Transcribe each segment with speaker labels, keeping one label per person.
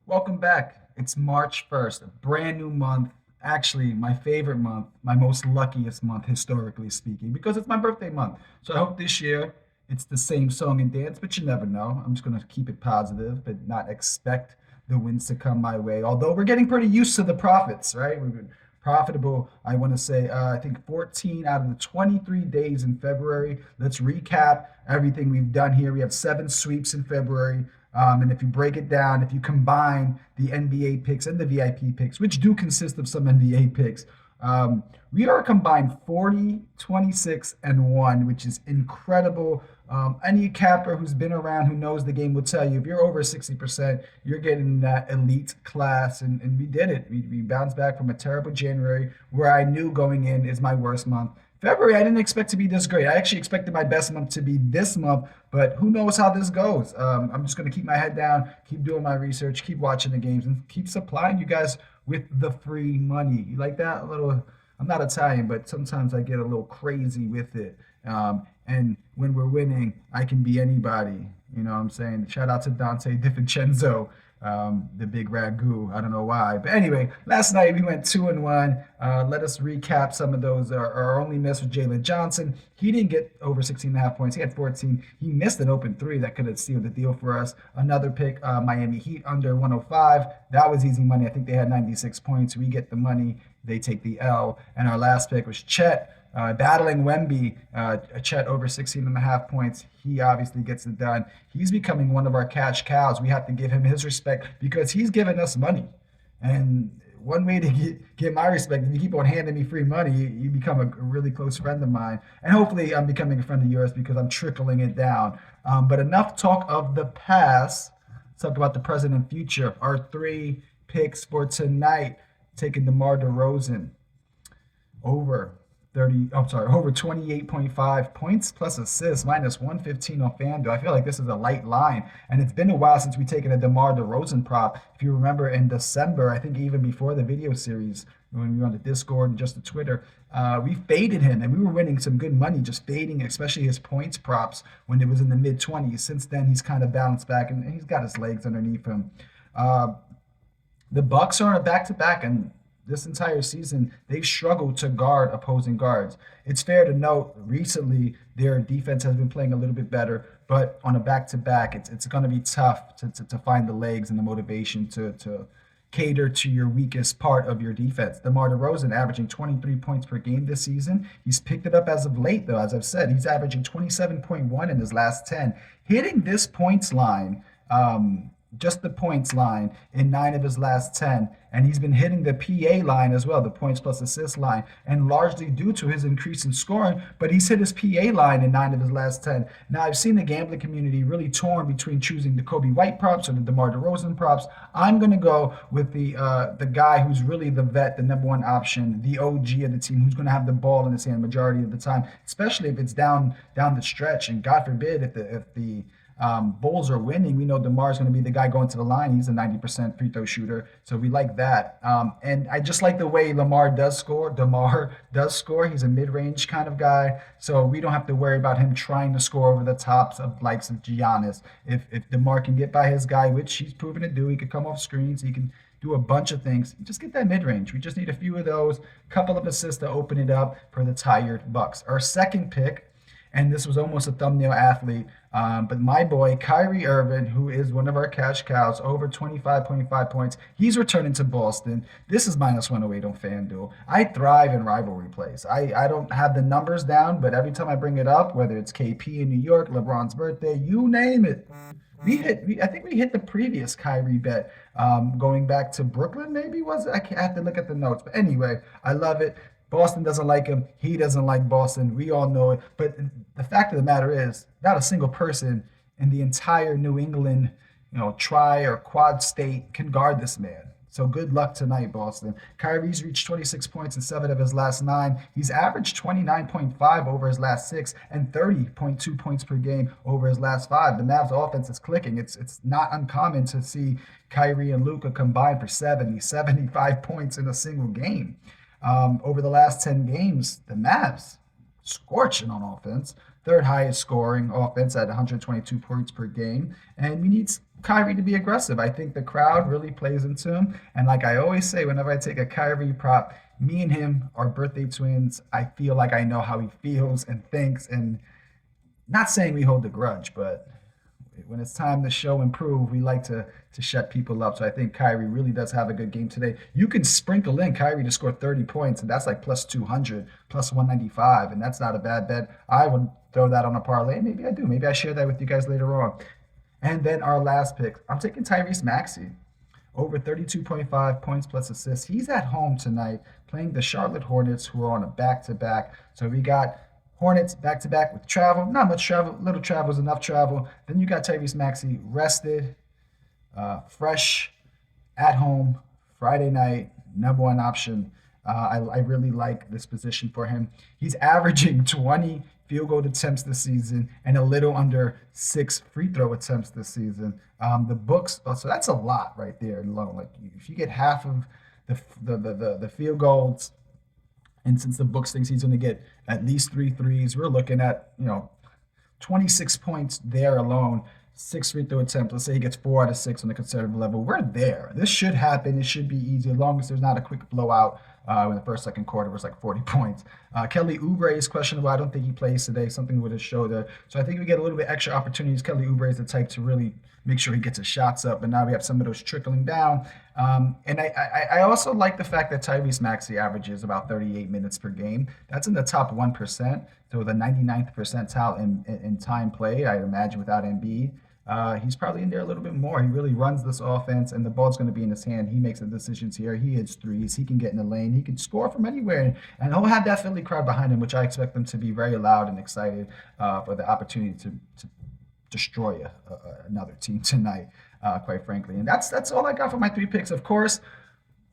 Speaker 1: Welcome back. It's March 1st, a brand new month. Actually, my favorite month, my most luckiest month, historically speaking, because it's my birthday month. So I hope this year it's the same song and dance, but you never know. I'm just going to keep it positive, but not expect the wins to come my way. Although we're getting pretty used to the profits, right? We've been profitable, I want to say, I think 14 out of the 23 days in February. Let's recap everything we've done here. We have 7 sweeps in February. And if you break it down, if you combine the NBA picks and the VIP picks, which do consist of some NBA picks, we are a combined 40, 26, and 1, which is incredible. Any capper who's been around, who knows the game, will tell you if you're over 60%, you're getting that elite class. And we did it. We bounced back from a terrible January where I knew going in is my worst month. February, I didn't expect to be this great. I actually expected my best month to be this month, but who knows how this goes? I'm just going to keep my head down, keep doing my research, keep watching the games, and keep supplying you guys with the free money. You like that? A little. I'm not Italian, but sometimes I get a little crazy with it. And when we're winning, I can be anybody. You know what I'm saying? Shout out to Dante DiVincenzo, the big ragu. I don't know why. But anyway, last night we went 2-1. Let us recap some of those. Our only miss was Jalen Johnson. He didn't get over 16 and a half points. He had 14. He missed an open three that could have sealed the deal for us. Another pick, Miami Heat under 105. That was easy money. I think they had 96 points. We get the money. They take the L. And our last pick was Chet. Battling Wemby, Chet over 16 and a half points. He obviously gets it done. He's becoming one of our cash cows. We have to give him his respect because he's giving us money. And one way to get my respect, if you keep on handing me free money, you become a really close friend of mine. And hopefully I'm becoming a friend of yours because I'm trickling it down. But enough talk of the past. Let's talk about the present and future. Our three picks for tonight, taking DeMar DeRozan over 30, I'm sorry, over 28.5 points plus assists, minus 115 on FanDuel. I feel like this is a light line. And it's been a while since we've taken a DeMar DeRozan prop. If you remember in December, I think even before the video series, when we were on the Discord and just the Twitter, we faded him and we were winning some good money just fading, especially his points props when it was in the mid 20s. Since then, he's kind of bounced back and he's got his legs underneath him. Uh, the Bucks are on a back-to-back, and this entire season they've struggled to guard opposing guards. It's fair to note recently their defense has been playing a little bit better, but on a back-to-back, it's going to be tough to find the legs and the motivation to cater to your weakest part of your defense. DeMar DeRozan averaging 23 points per game this season. He's picked it up as of late, though. As I've said, he's averaging 27.1 in his last 10. Hitting this points line, just the points line in 9 of his last 10. And he's been hitting the PA line as well, the points plus assist line, and largely due to his increase in scoring. But he's hit his PA line in 9 of his last 10. Now, I've seen the gambling community really torn between choosing the Kobe White props or the DeMar DeRozan props. I'm going to go with the guy who's really the vet, the number one option, the OG of the team, who's going to have the ball in his hand majority of the time, especially if it's down the stretch. And God forbid if the Bulls are winning, we know DeMar is going to be the guy going to the line. He's a 90% free throw shooter, so we like that. And I just like the way Lamar does score. DeMar does score. He's a mid-range kind of guy, so we don't have to worry about him trying to score over the tops of likes of Giannis. If DeMar can get by his guy, which he's proven to do, he can come off screens. He can do a bunch of things. Just get that mid-range. We just need a few of those, couple of assists to open it up for the tired Bucks. Our second pick, and this was almost a thumbnail athlete. But my boy, Kyrie Irving, who is one of our cash cows, over 25.5 points. He's returning to Boston. This is minus 108 on FanDuel. I thrive in rivalry plays. I don't have the numbers down, but every time I bring it up, whether it's KP in New York, LeBron's birthday, you name it. I think we hit the previous Kyrie bet, going back to Brooklyn, maybe was it? I have to look at the notes. But anyway, I love it. Boston doesn't like him. He doesn't like Boston. We all know it. But the fact of the matter is, not a single person in the entire New England, tri or quad state can guard this man. So good luck tonight, Boston. Kyrie's reached 26 points in 7 of his last 9. He's averaged 29.5 over his last 6 and 30.2 points per game over his last 5. The Mavs offense is clicking. It's not uncommon to see Kyrie and Luka combine for 70, 75 points in a single game. Over the last 10 games, the Mavs scorching on offense. third highest scoring offense at 122 points per game. And we need Kyrie to be aggressive. I think the crowd really plays into him. And like I always say, whenever I take a Kyrie prop, me and him are birthday twins. I feel like I know how he feels and thinks. And not saying we hold a grudge, but when it's time to show and prove, we like to shut people up. So I think Kyrie really does have a good game today. You can sprinkle in Kyrie to score 30 points, and that's like plus 200, plus 195, and that's not a bad bet. I would throw that on a parlay. Maybe I do. Maybe I share that with you guys later on. And then our last pick, I'm taking Tyrese Maxey over 32.5 points plus assists. He's at home tonight playing the Charlotte Hornets, who are on a back to back. So we got Hornets back to back with travel. Not much travel, little travel is enough travel. Then you got Tyrese Maxey rested, fresh, at home, Friday night, number one option. I really like this position for him. He's averaging 20 field goal attempts this season and a little under 6 free throw attempts this season. The books, so that's a lot right there alone. Like if you get half of the field goals, and since the books thinks he's going to get at least three threes, we're looking at 26 points there alone. 6 free throw attempts. Let's say he gets 4 out of 6 on the conservative level. We're there. This should happen. It should be easy as long as there's not a quick blowout. In the first, second quarter was like 40 points. Kelly Oubre is questionable. I don't think he plays today. Something with his shoulder. So I think we get a little bit extra opportunities. Kelly Oubre is the type to really make sure he gets his shots up. But now we have some of those trickling down. And I also like the fact that Tyrese Maxey averages about 38 minutes per game. That's in the top 1%. So the 99th percentile in time played, I imagine, without Embiid. He's probably in there a little bit more. He really runs this offense, and the ball's going to be in his hand. He makes the decisions here. He hits threes. He can get in the lane. He can score from anywhere, and he'll have that Philly crowd behind him, which I expect them to be very loud and excited for the opportunity to destroy another team tonight, quite frankly. And that's all I got for my three picks. Of course,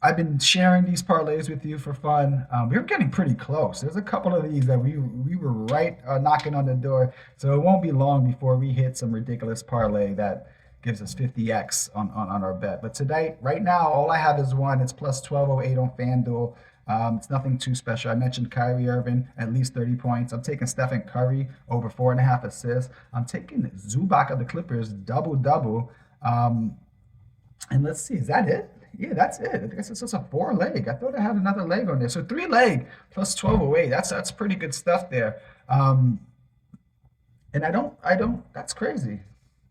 Speaker 1: I've been sharing these parlays with you for fun. We're getting pretty close. There's a couple of these that we were right knocking on the door. So it won't be long before we hit some ridiculous parlay that gives us 50x on our bet. But tonight, right now, all I have is one. It's plus 1208 on FanDuel. It's nothing too special. I mentioned Kyrie Irving, at least 30 points. I'm taking Stephen Curry over 4.5 assists. I'm taking Zubac of the Clippers, double-double. And let's see, is that it? Yeah, that's it. I guess it's just a four leg. I thought I had another leg on there. So three leg plus 1208. That's pretty good stuff there. And that's crazy.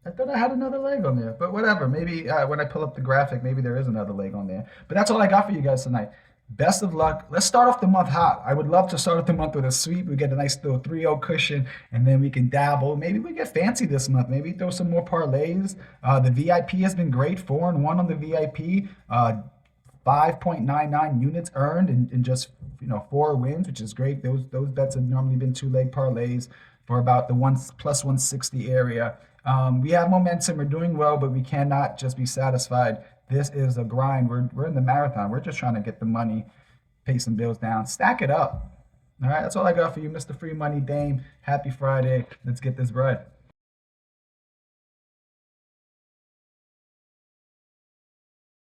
Speaker 1: I thought I had another leg on there, but whatever. Maybe when I pull up the graphic, maybe there is another leg on there. But that's all I got for you guys tonight. Best of luck. Let's start off the month hot. I would love to start off the month with a sweep. We get a nice little 3-0 cushion, and then we can dabble. Maybe we get fancy this month. Maybe throw some more parlays. The VIP has been great. 4-1 on the VIP. 5.99 units earned in just 4 wins, which is great. Those bets have normally been 2-leg parlays for about the plus 160 area. We have momentum. We're doing well, but we cannot just be satisfied. This is a grind. We're in the marathon. We're just trying to get the money, pay some bills down, stack it up. All right, that's all I got for you, Mr. Free Money Dame. Happy Friday. Let's get this bread.